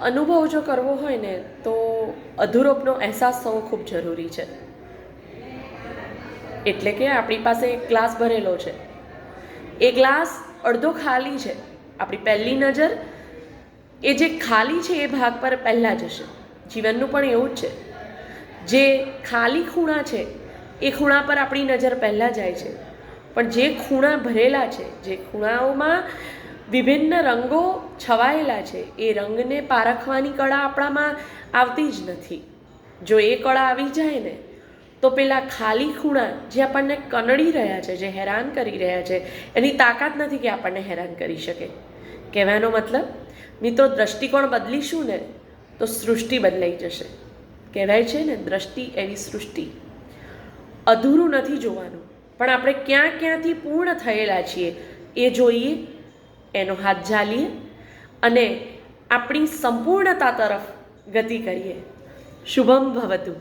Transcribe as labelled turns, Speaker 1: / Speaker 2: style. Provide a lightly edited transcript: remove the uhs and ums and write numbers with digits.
Speaker 1: અનુભવ જો કરવો હોય ને તો અધૂરોપનો અહેસાસ થવો ખૂબ જરૂરી છે. એટલે કે આપણી પાસે એક ગ્લાસ ભરેલો છે, એ ગ્લાસ અડધો ખાલી છે. આપણી પહેલી નજર એ જે ખાલી છે એ ભાગ પર પહેલાં જશે. જીવનનું પણ એવું જ છે. જે ખાલી ખૂણા છે એ ખૂણા પર આપણી નજર પહેલાં જાય છે, પણ જે ખૂણા ભરેલા છે, જે ખૂણાઓમાં વિભિન્ન રંગો છવાયેલા છે, એ રંગને પારખવાની કળા આપણામાં આવતી જ નથી. જો એ કળા આવી જાય ને તો પેલા ખાલી ખૂણા જે આપણને કનડી રહ્યા છે, જે હેરાન કરી રહ્યા છે, એની તાકાત નથી કે આપણને હેરાન કરી શકે. કહેવાનો મતલબ, મિત્રો, દ્રષ્ટિકોણ બદલીશું ને તો સૃષ્ટિ બદલાઈ જશે. કહેવાય છે ને, દ્રષ્ટિ એવી સૃષ્ટિ. અધૂરું નથી જોવાનું, પણ આપણે ક્યાં ક્યાંથી પૂર્ણ થયેલા છીએ એ જોઈએ, એનો હાથ ઝાલીએ અને આપણી સંપૂર્ણતા તરફ ગતિ કરીએ. શુભમ ભવતુ.